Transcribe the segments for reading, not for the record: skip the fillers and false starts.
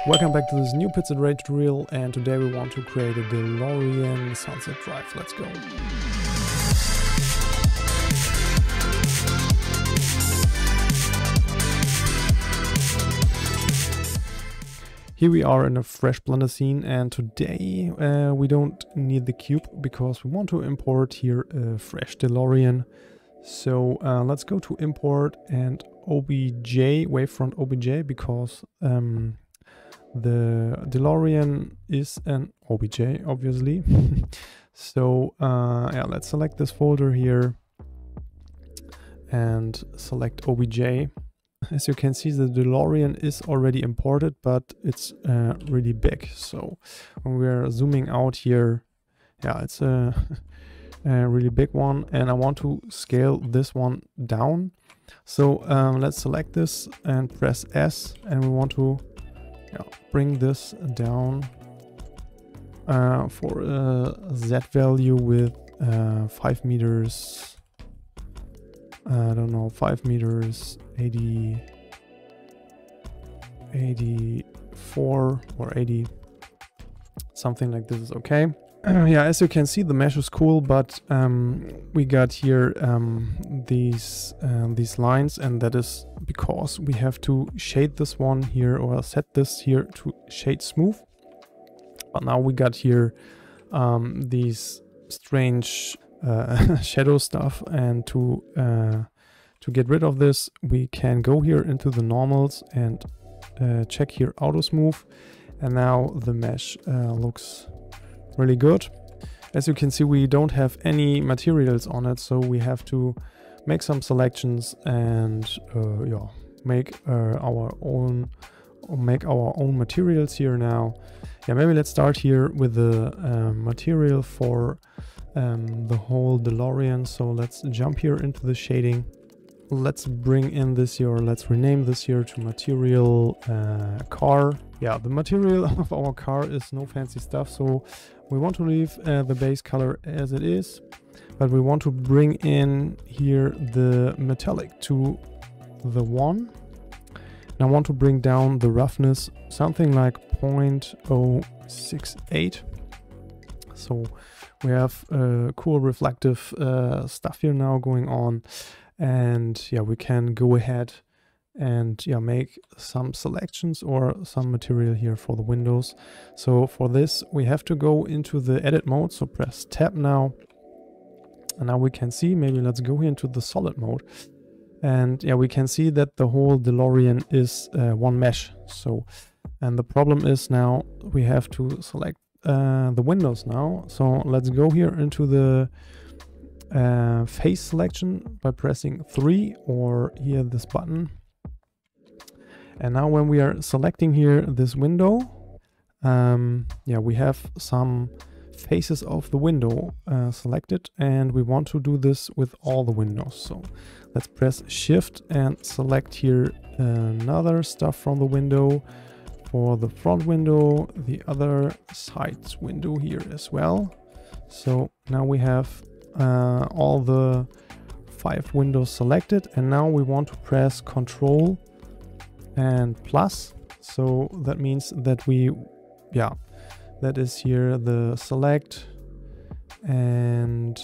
Welcome back to this new Pizza Raid tutorial, and today we want to create a DeLorean Sunset Drive. Let's go. Here we are in a fresh Blender scene, and today we don't need the cube because we want to import here a fresh DeLorean. So let's go to import and OBJ, wavefront OBJ, because the DeLorean is an OBJ, obviously. So yeah, let's select this folder here and select OBJ. As you can see, the DeLorean is already imported, but it's really big. So when we're zooming out here, yeah, it's a really big one, and I want to scale this one down. So let's select this and press S, and we want to bring this down for a Z value with 5 meters. I don't know, 5 meters, 84 or 80, something like this is okay. Yeah, as you can see, the mesh is cool, but we got here these lines, and that is because we have to shade this one here, or set this here to shade smooth. But now we got here these strange shadow stuff, and to get rid of this, we can go here into the normals and check here auto smooth, and now the mesh looks really good. As you can see, we don't have any materials on it, so we have to make some selections and yeah, make our own materials here now. Yeah, maybe let's start here with the material for the whole DeLorean. So let's jump here into the shading. Let's bring in this here, or let's rename this here to material car. Yeah, the material of our car is no fancy stuff, so we want to leave the base color as it is, but we want to bring in here the metallic to the 1. And I want to bring down the roughness something like 0.068. So we have cool reflective stuff here now going on. And yeah, we can go ahead and yeah, make some selections or some material here for the windows. So for this, we have to go into the edit mode. So press tab now. And now we can see, maybe let's go here into the solid mode. And yeah, we can see that the whole DeLorean is one mesh. So, and the problem is now we have to select the windows now. So let's go here into the face selection by pressing 3, or here this button. And now when we are selecting here this window, yeah, we have some faces of the window selected, and we want to do this with all the windows. So let's press shift and select here another stuff from the window for the front window, the other sides window here as well. So now we have all the 5 windows selected, and now we want to press Control and plus. So that means that we, yeah, that is here the select, and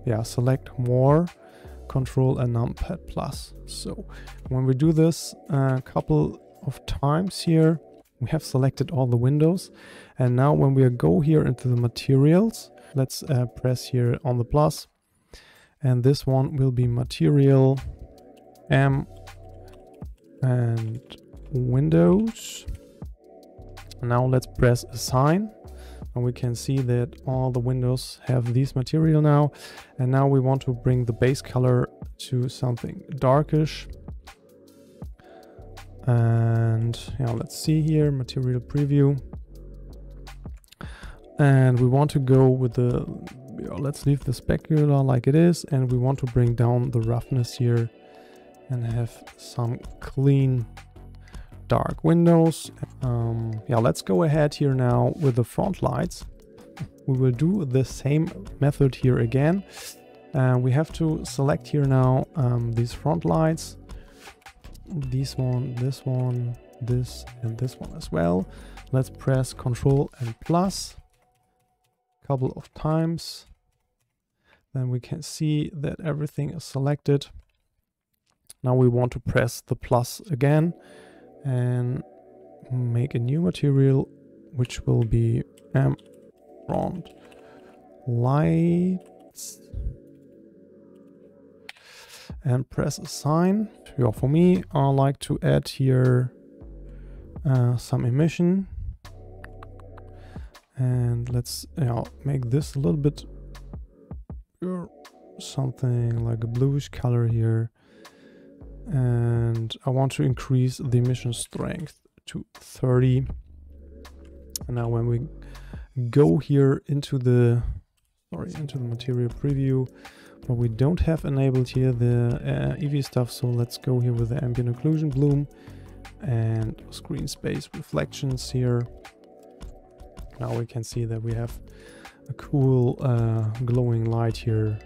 yeah, select more, Control and numpad plus. So when we do this a couple of times here, we have selected all the windows. And now when we go here into the materials, let's press here on the plus, and this one will be material M and windows. Now let's press assign, and we can see that all the windows have these material now. And now we want to bring the base color to something darkish. And yeah, let's see here, material preview. And we want to go with the, let's leave the specular like it is, and we want to bring down the roughness here and have some clean dark windows. Yeah, let's go ahead here now with the front lights. We will do the same method here again. We have to select here now these front lights, this one, this and this one as well. Let's press Ctrl and plus a couple of times. Then we can see that everything is selected. Now we want to press the plus again and make a new material, which will be front lights, and press assign. Yeah, for me, I like to add here some emission, and let's make this a little bit something like a bluish color here, and I want to increase the emission strength to 30. And now when we go here into the material preview, but we don't have enabled here the Eevee stuff, so let's go here with the ambient occlusion bloom and screen space reflections here. Now we can see that we have a cool glowing light here.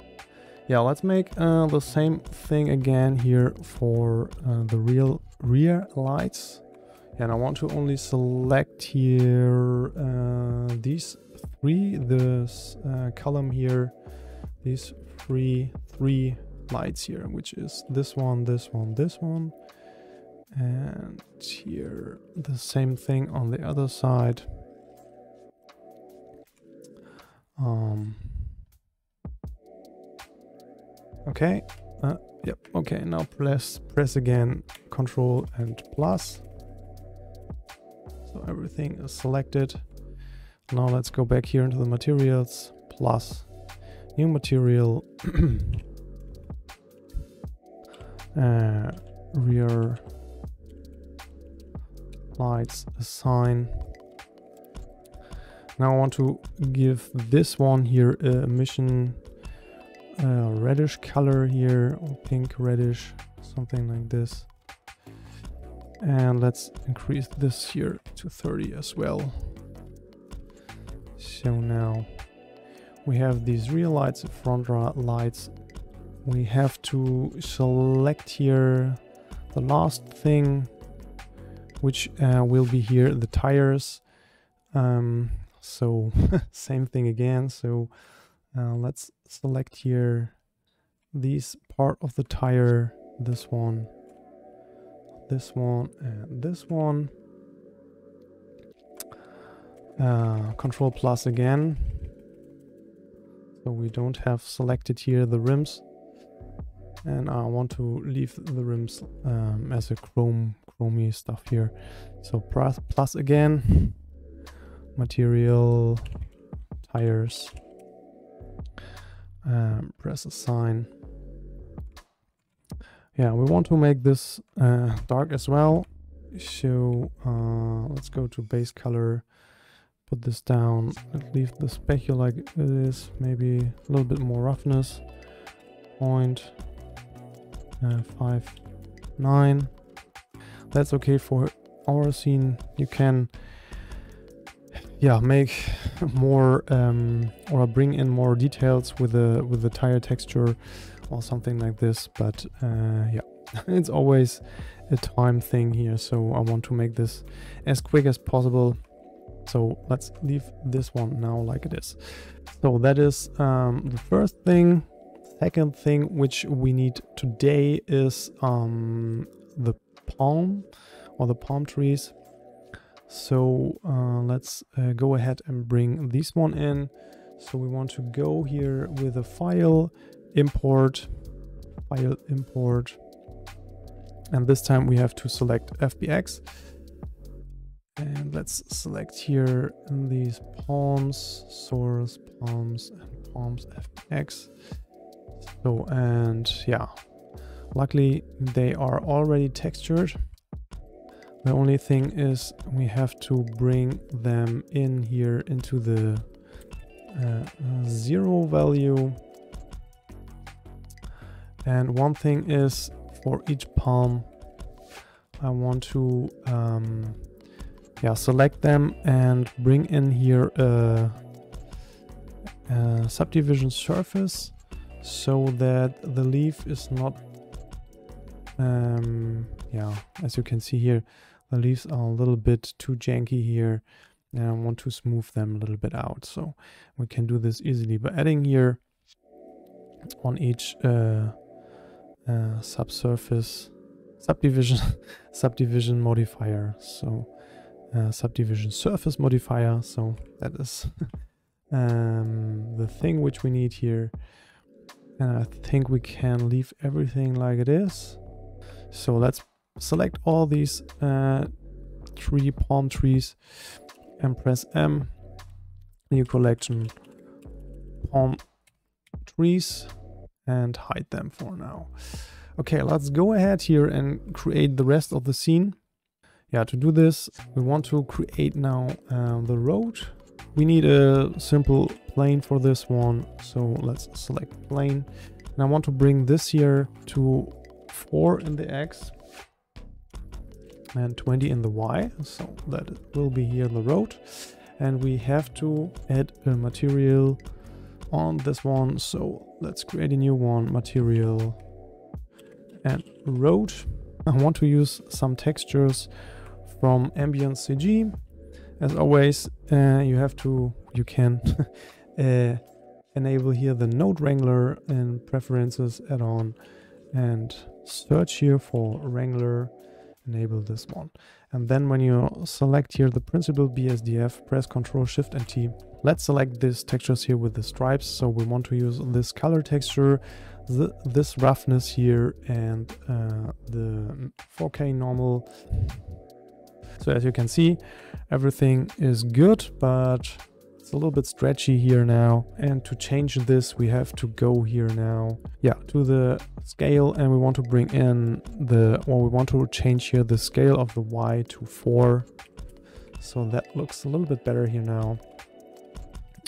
Yeah, let's make the same thing again here for the rear lights. And I want to only select here these three, this column here, these three lights here, which is this one, this one, this one, and here the same thing on the other side. Okay, yep, okay, now press again Ctrl and plus. So everything is selected. Now let's go back here into the materials, plus new material, rear lights assign. Now I want to give this one here a emission reddish color here, or pink reddish, something like this. And let's increase this here to 30 as well. So now we have these rear lights, front lights. We have to select here the last thing, which will be here the tires. So same thing again. So let's select here these part of the tire, this one, and this one. Control plus again, so we don't have selected here the rims, and I want to leave the rims as a chromey stuff here. So press plus again, material, tires, press assign. Yeah, we want to make this dark as well, so let's go to base color, put this down, and leave the specular like it is, maybe a little bit more roughness, 0.59. That's okay for our scene. You can make more or bring in more details with the tire texture or something like this, but it's always a time thing here, so I want to make this as quick as possible. So let's leave this one now like it is. So that is the first thing. Second thing which we need today is the palm or the palm trees. So let's go ahead and bring this one in. So we want to go here with a file import, and this time we have to select FBX. And let's select here these palms, source, palms, and palms FBX. So, and yeah, luckily they are already textured. The only thing is we have to bring them in here into the 0 value. And one thing is, for each palm, I want to select them and bring in here a subdivision surface, so that the leaf is not as you can see here, The leaves are a little bit too janky here, and I want to smooth them a little bit out. So we can do this easily by adding here on each subdivision modifier. So subdivision surface modifier. So that is the thing which we need here. And I think we can leave everything like it is. So let's select all these palm trees and press M. New collection, palm trees, and hide them for now. Okay, let's go ahead here and create the rest of the scene. Yeah, to do this, we want to create now the road. We need a simple plane for this one. So let's select plane. And I want to bring this here to 4 in the X and 20 in the Y. So that will be here the road. And we have to add a material on this one. So let's create a new one, material and road. I want to use some textures from ambient CG. As always, you can enable here the node wrangler in preferences add-on and search here for wrangler, enable this one. And then when you select here the principal BSDF, press Ctrl Shift and T. Let's select these textures here with the stripes. So we want to use this color texture, this roughness here, and the 4K normal. So as you can see, everything is good, but it's a little bit stretchy here now. And to change this, we have to go here now, to the scale, and we want to bring in we want to change here the scale of the Y to 4. So that looks a little bit better here now.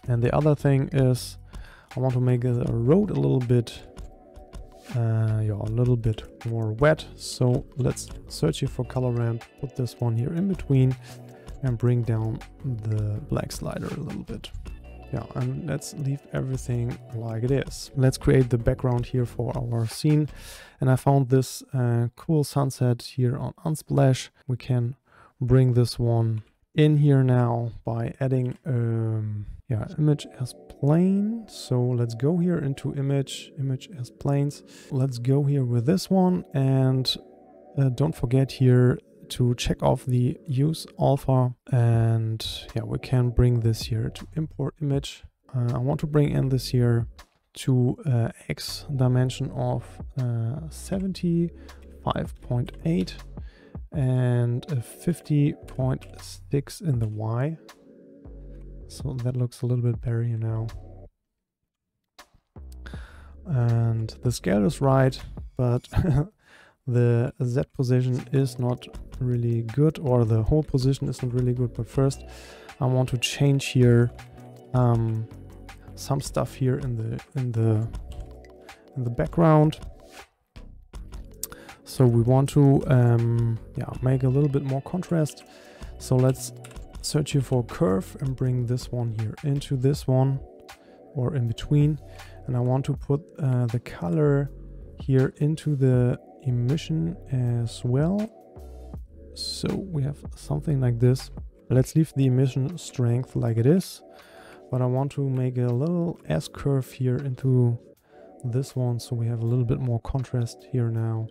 And the other thing is, I want to make the road a little bit more wet. So let's search here for color ramp, put this one here in between, and bring down the black slider a little bit. Yeah, and let's leave everything like it is. Let's create the background here for our scene. And I found this cool sunset here on Unsplash. We can bring this one in here now by adding image as plane. So let's go here into image as planes. Let's go here with this one, and don't forget here to check off the use alpha, and we can bring this here to import image. I want to bring in this here to X dimension of 75.8 and 50.6 in the Y. So that looks a little bit better here now. And the scale is right, but the Z position is not really good, or the whole position is not really good. But first I want to change here some stuff here in the background. So we want to make a little bit more contrast. So let's search here for curve and bring this one here into this one, or in between. And I want to put the color here into the emission as well. So we have something like this. Let's leave the emission strength like it is, but I want to make a little S curve here into this one, so we have a little bit more contrast here now.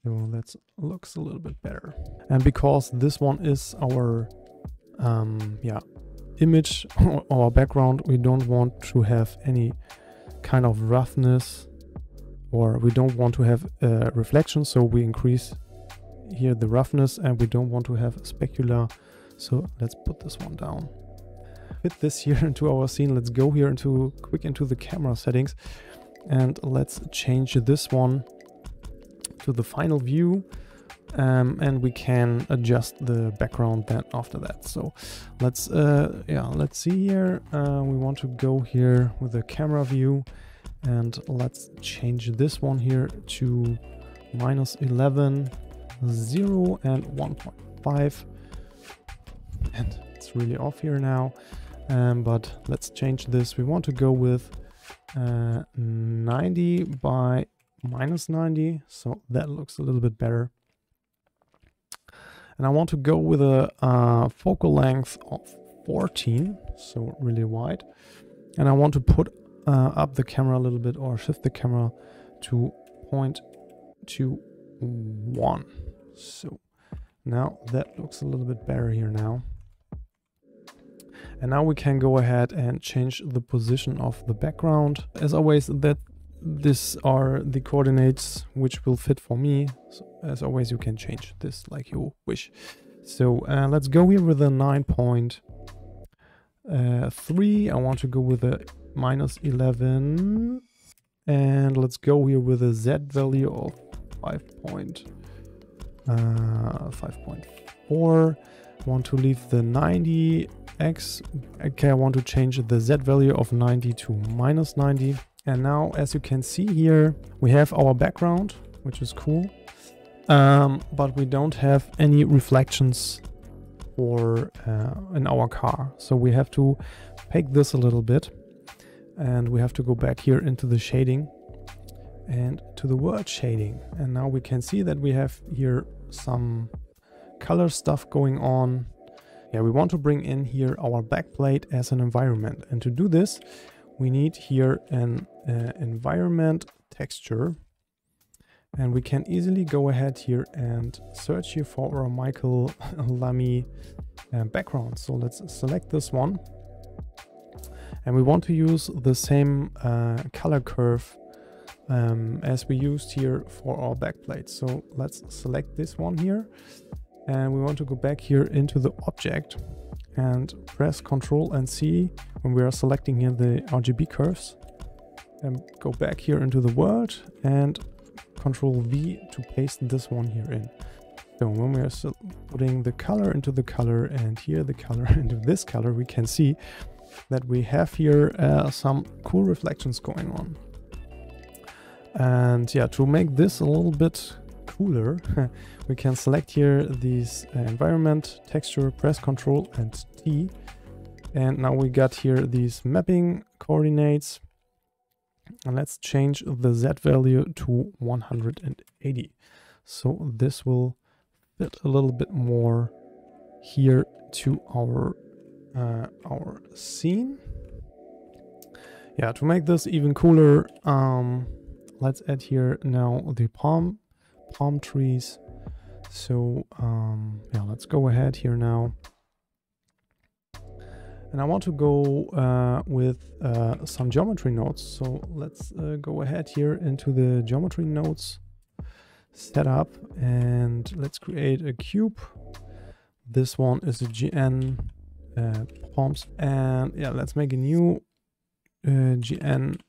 So that looks a little bit better. And because this one is our image or background, we don't want to have any kind of roughness, or we don't want to have reflection, so we increase here the roughness, and we don't want to have specular, so let's put this one down. Fit this here into our scene. Let's go here into the camera settings, and let's change this one to the final view, and we can adjust the background then after that. So let's see here. We want to go here with the camera view, and let's change this one here to -11, 0 and 1.5, and it's really off here now, but let's change this. We want to go with 90 by -90, so that looks a little bit better. And I want to go with a focal length of 14, so really wide. And I want to put up the camera a little bit, or shift the camera to 0.21. So now that looks a little bit better here now. And now we can go ahead and change the position of the background. As always, these are the coordinates which will fit for me. So as always, you can change this like you wish. So let's go here with a 9.3. I want to go with a -11. And let's go here with a Z value of 5.4. I want to leave the 90x. Okay, I want to change the Z value of 90 to -90. And now, as you can see here, we have our background, which is cool. But we don't have any reflections in our car. So we have to pick this a little bit. And we have to go back here into the shading and to the world shading. And now we can see that we have here some color stuff going on. Yeah, we want to bring in here our backplate as an environment. And to do this, we need here an environment texture. And we can easily go ahead here and search here for our Michael Lämmli background. So let's select this one. And we want to use the same color curve as we used here for our backplate. So let's select this one here. And we want to go back here into the object and press Ctrl and C when we are selecting here the RGB curves. And go back here into the world and Ctrl V to paste this one here in. So when we are putting the color into the color and here the color into this color, we can see that we have here some cool reflections going on. And yeah, to make this a little bit cooler, we can select here these environment texture, press Ctrl and T. And now we got here these mapping coordinates. And let's change the Z value to 180. So this will fit a little bit more here to our scene. Yeah, to make this even cooler, let's add here now the palm trees. So yeah, let's go ahead here now. And I want to go with some geometry nodes. So let's go ahead here into the geometry nodes setup and let's create a cube. This one is a GN palms, and yeah, let's make a new GN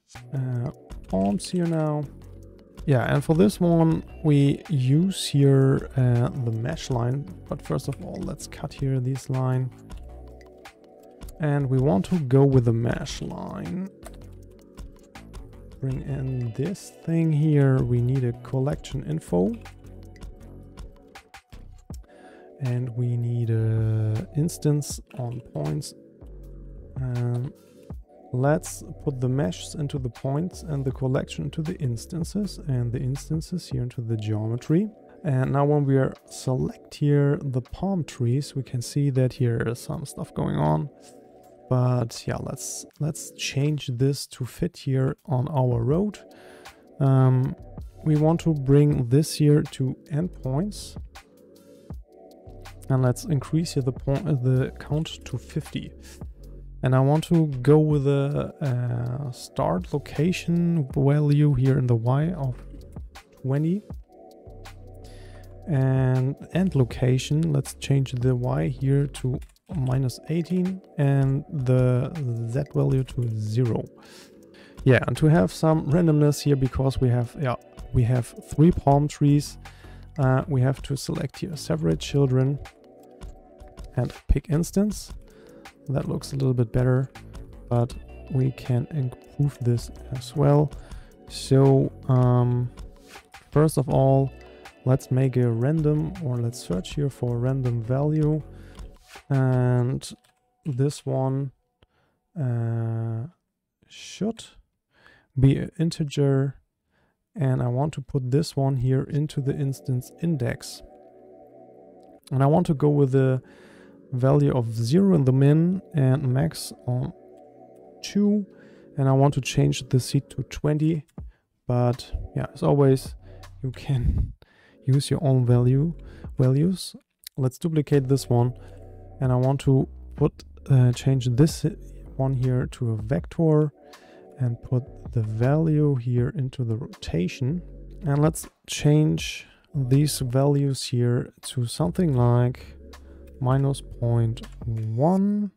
palms here now. Yeah, and for this one we use here the mesh line, but first of all let's cut here this line. And we want to go with the mesh line. Bring in this thing here. We need a collection info. And we need a instance on points. Let's put the meshes into the points and the collection into the instances, and the instances here into the geometry. And now when we are select here the palm trees, we can see that here is some stuff going on. But yeah, let's change this to fit here on our road. We want to bring this here to endpoints. And let's increase here the count to 50. And I want to go with a start location value here in the Y of 20. And end location, let's change the Y here to -18 and the Z value to 0. Yeah, and to have some randomness here, because we have 3 palm trees, we have to select here separate children and pick instance. That looks a little bit better, but we can improve this as well. So first of all, let's make a random, or let's search here for a random value. And this one should be an integer. And I want to put this one here into the instance index. And I want to go with the value of 0 in the min and max on 2. And I want to change the seed to 20. But yeah, as always, you can use your own values. Let's duplicate this one. And I want to change this one here to a vector and put the value here into the rotation. And let's change these values here to something like minus 0.1,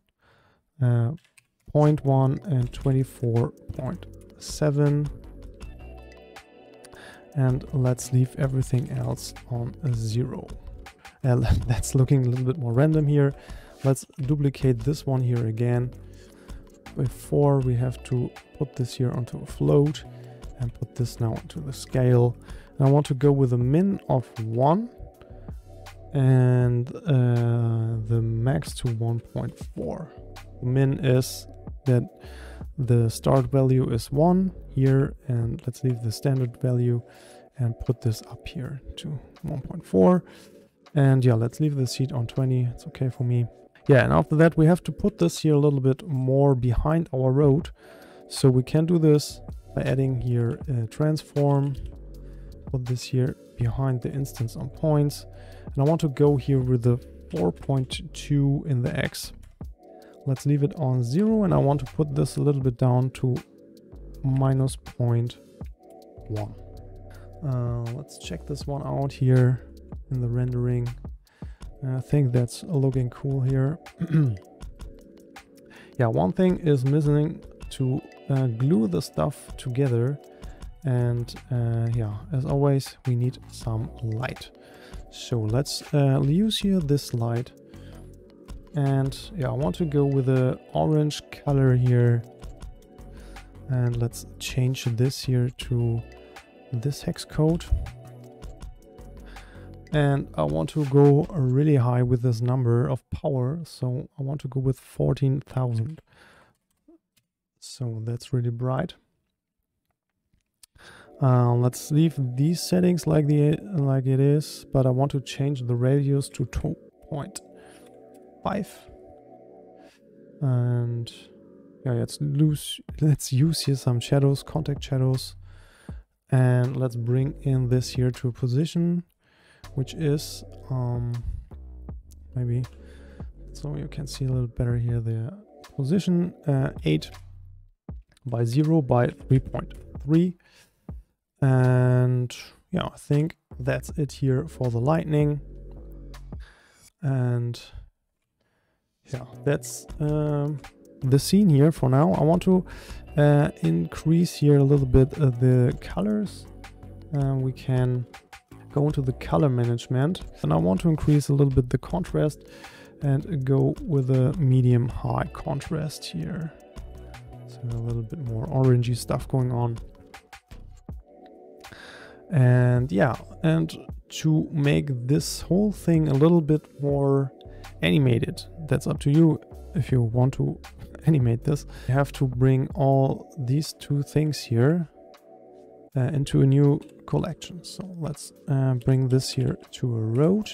0.1 and 24.7. And let's leave everything else on 0. That's looking a little bit more random here. Let's duplicate this one here again. Before we have to put this here onto a float and put this now into the scale. And I want to go with a min of 1 and the max to 1.4. The min is that the start value is 1 here, and let's leave the standard value and put this up here to 1.4. And yeah, let's leave the seed on 20. It's okay for me. Yeah, and after that we have to put this here a little bit more behind our road. So we can do this by adding here a transform. Put this here behind the instance on points. And I want to go here with the 4.2 in the X. Let's leave it on 0, and I want to put this a little bit down to minus 0.1. Let's check this one out here in the rendering. I think that's looking cool here. Yeah, one thing is missing to glue the stuff together. And yeah, as always, we need some light. So let's use here this light. And yeah, I want to go with the orange color here. And let's change this here to this hex code. And I want to go really high with this number of power. So I want to go with 14,000. So that's really bright. Let's leave these settings like it is, but I want to change the radius to 2.5. And yeah, let's use here some shadows, contact shadows, and let's bring in this here to a position, which is maybe so you can see a little better here the position 8 by 0 by 3.3. And yeah, I think that's it here for the lightning. And yeah, that's the scene here for now. I want to increase here a little bit the colors. We can go into the color management, and I want to increase a little bit the contrast and go with a medium high contrast here. So a little bit more orangey stuff going on. And yeah, and to make this whole thing a little bit more animated, that's up to you if you want to animate this. You have to bring all these two things here into a new collection. So let's bring this here to a road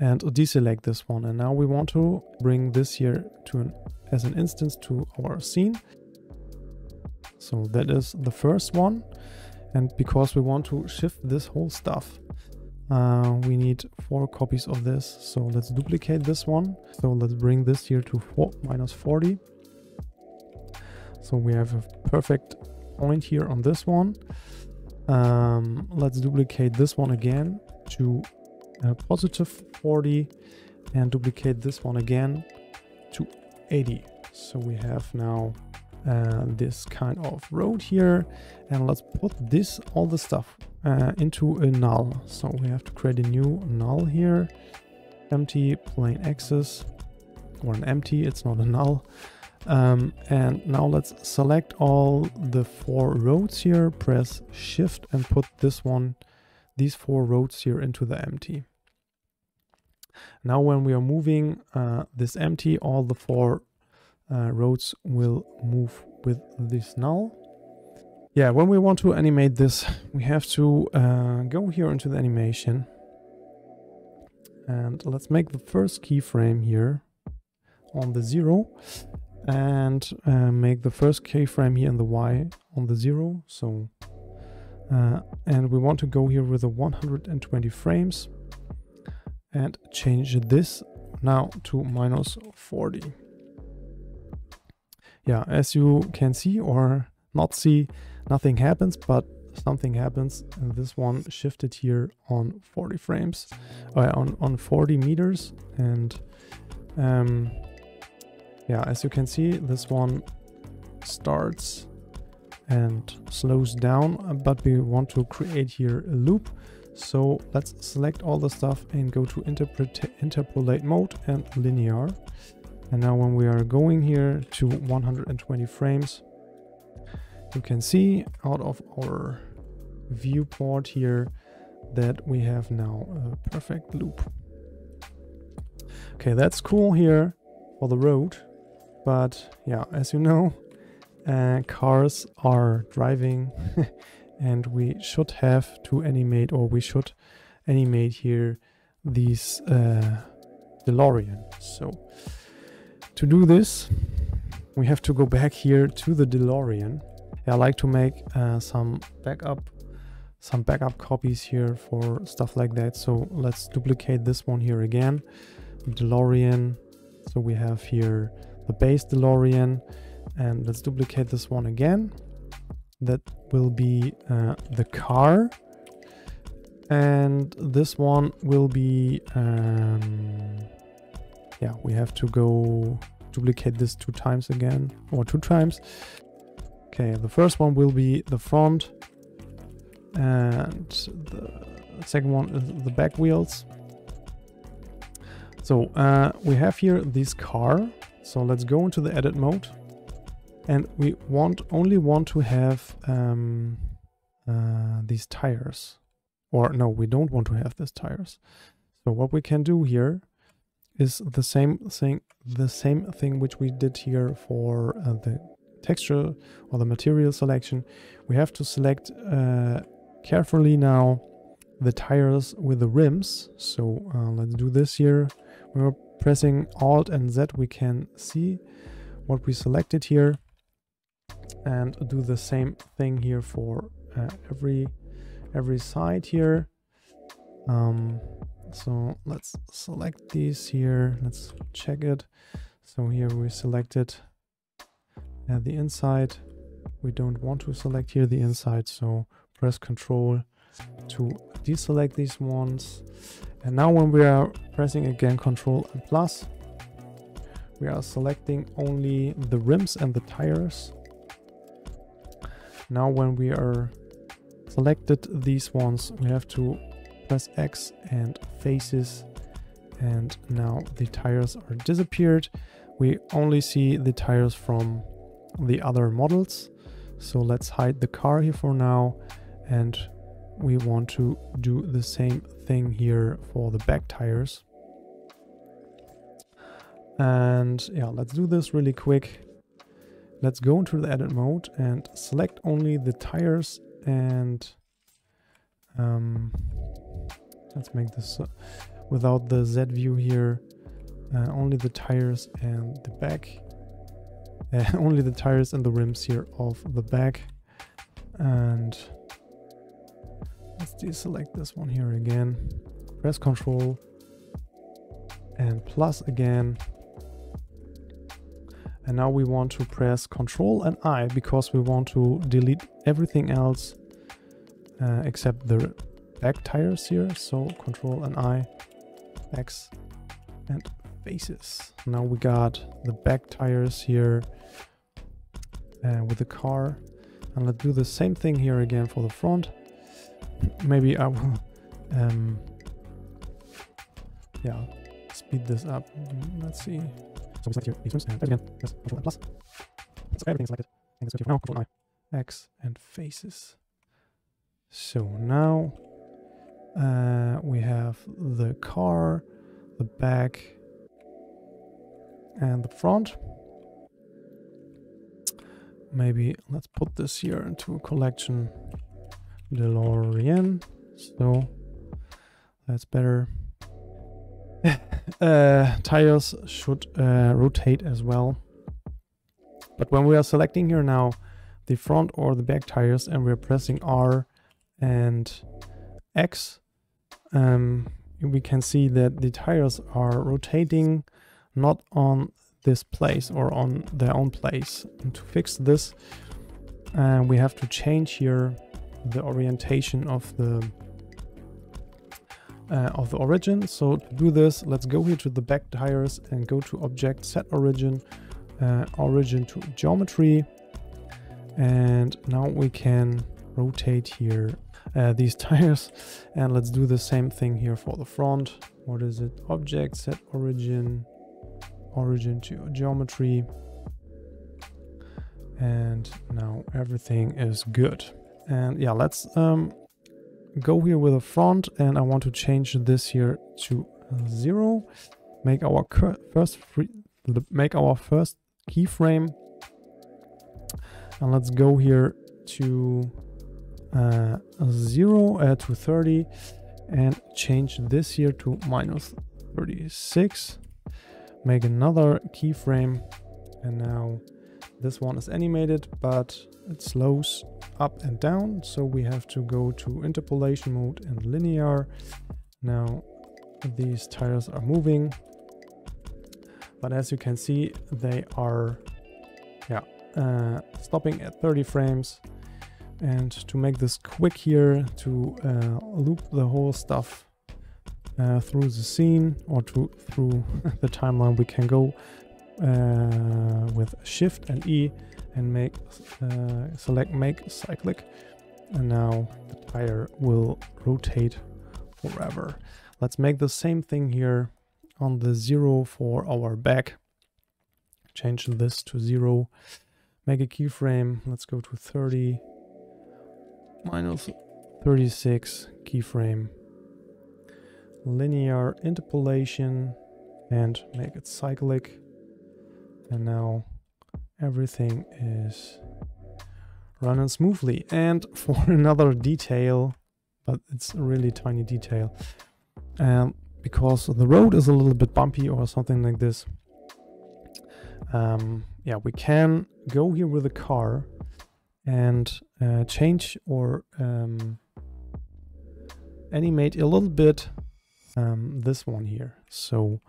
and deselect this one. And now we want to bring this here to as an instance to our scene. So that is the first one. And because we want to shift this whole stuff, we need 4 copies of this. So let's duplicate this one. So let's bring this here to minus 40. So we have a perfect point here on this one. Let's duplicate this one again to positive 40 and duplicate this one again to 80. So we have now this kind of road here, and let's put all the stuff into a null. So we have to create a new null here, empty plain axis, or an empty, it's not a null. And now let's select all the 4 roads here, press shift and put these 4 roads here into the empty. Now when we are moving this empty, all the 4 roads will move with this null. Yeah, when we want to animate this, we have to go here into the animation And let's make the first keyframe here on the 0, and make the first keyframe here in the Y on the 0. So and we want to go here with the 120 frames and change this now to -40. Yeah, as you can see or not see, nothing happens, but something happens, and this one shifted here on 40 frames, on 40 meters, and yeah, as you can see, this one starts and slows down, but we want to create here a loop. So let's select all the stuff and go to interpolate mode and linear. And now when we are going here to 120 frames, you can see out of our viewport here that we have now a perfect loop. Okay, that's cool here for the road, but yeah, as you know, cars are driving and we should have to animate, or we should animate here these DeLorean. So to do this, we have to go back here to the DeLorean. I like to make some backup copies here for stuff like that. So let's duplicate this one here again, DeLorean. So we have here the base DeLorean, and let's duplicate this one again. That will be the car, and this one will be yeah, we have to go duplicate this 2 times again, or 2 times. Okay, the first one will be the front, and the second one is the back wheels. So we have here this car. So let's go into the edit mode, and we only want to have these tires, or no, we don't want to have these tires. So what we can do here is the same thing which we did here for the texture or the material selection. We have to select carefully now the tires with the rims. So let's do this here. We're pressing Alt and Z, we can see what we selected here, and do the same thing here for every side here. So let's select these here, let's check it. So here we selected the inside. We don't want to select here the inside, so press Ctrl to deselect these ones. And now when we are pressing again Ctrl and plus, we are selecting only the rims and the tires. Now when we are selected these ones, we have to press X and faces, and now the tires are disappeared. We only see the tires from the other models. So let's hide the car here for now, and we want to do the same thing here for the back tires. And yeah, let's do this really quick. Let's go into the edit mode and select only the tires, and let's make this without the Z view here, only the tires and the back, only the tires and the rims here of the back. And let's deselect this one here again, press Ctrl and plus again. And now we want to press Ctrl and I, because we want to delete everything else except the back tires here. So Ctrl and I, X and faces. Now we got the back tires here with the car. And let's do the same thing here again for the front. Maybe I will yeah, speed this up. Let's see. So we select here these ones, and again press Ctrl and plus. So everything's selected. And let's go now Ctrl and I, X and faces. So now we have the car, the back, and the front. Maybe let's put this here into a collection, DeLorean. So that's better. tires should rotate as well. But when we are selecting here now the front or the back tires and we're pressing R and X, we can see that the tires are rotating not on this place or on their own place. And to fix this, we have to change here the orientation of the origin. So to do this, let's go here to the back tires and go to Object, Set Origin, Origin to Geometry, and now we can rotate here these tires, and let's do the same thing here for the front. What is it? Object, Set Origin, Origin to Geometry, and now everything is good. And yeah, let's go here with the front, and I want to change this here to 0. Make our first keyframe, and let's go here to 0 to 30 and change this here to -36. Make another keyframe, and now this one is animated, but it slows up and down, so we have to go to interpolation mode and linear. Now these tires are moving, but as you can see, they are stopping at 30 frames. And to make this quick here, to loop the whole stuff through the scene or through the timeline, we can go with Shift and E and select Make Cyclic, and now the tire will rotate forever. Let's make the same thing here on the 0 for our back. Change this to 0. Make a keyframe. Let's go to 30. -36 keyframe, linear interpolation, and make it cyclic. And now everything is running smoothly. And for another detail, but it's a really tiny detail, because the road is a little bit bumpy or something like this, yeah, we can go here with the car and change or animate a little bit this one here. So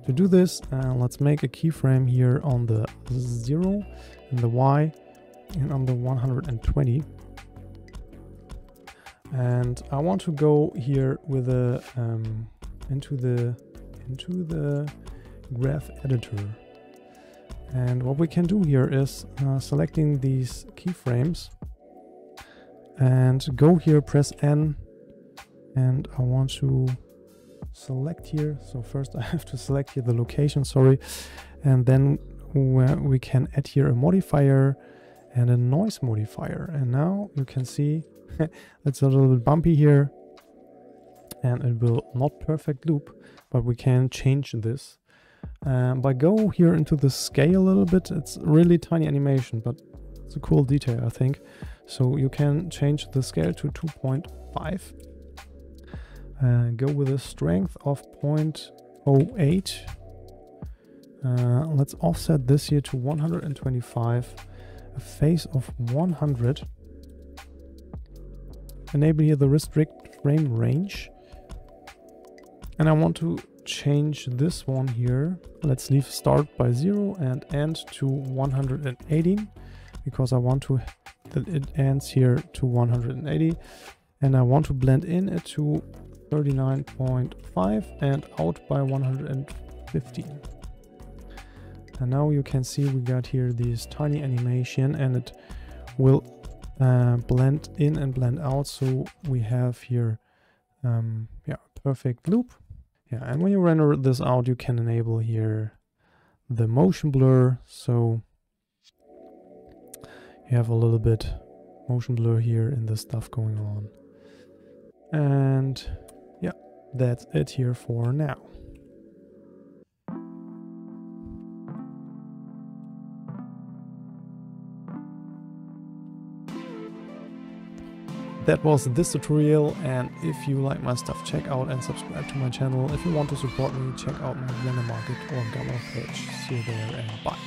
to do this, let's make a keyframe here on the 0 and the Y and on the 120. And I want to go here with a into the graph editor. And what we can do here is selecting these keyframes and go here, press N, and I want to select here. So first I have to select here the location, sorry, and then we can add here a modifier and a noise modifier. And now you can see it's a little bit bumpy here and it will not perfect loop, but we can change this. By go here into the scale a little bit. It's really tiny animation, but it's a cool detail, I think. So you can change the scale to 2.5. Go with a strength of 0.08. Let's offset this here to 125. A phase of 100. Enable here the restrict frame range. And I want to change this one here. Let's leave start by 0 and end to 118, because I want that it ends here to 180, and I want to blend in it to 39.5 and out by 115. And now you can see we got here this tiny animation, and it will blend in and blend out, so we have here perfect loop. Yeah, and when you render this out, you can enable here the motion blur, so you have a little bit motion blur here in the stuff going on. And yeah, that's it here for now. that was this tutorial, and if you like my stuff, check out and subscribe to my channel. If you want to support me, check out my Blender Market or Gamma page. See you there, and bye.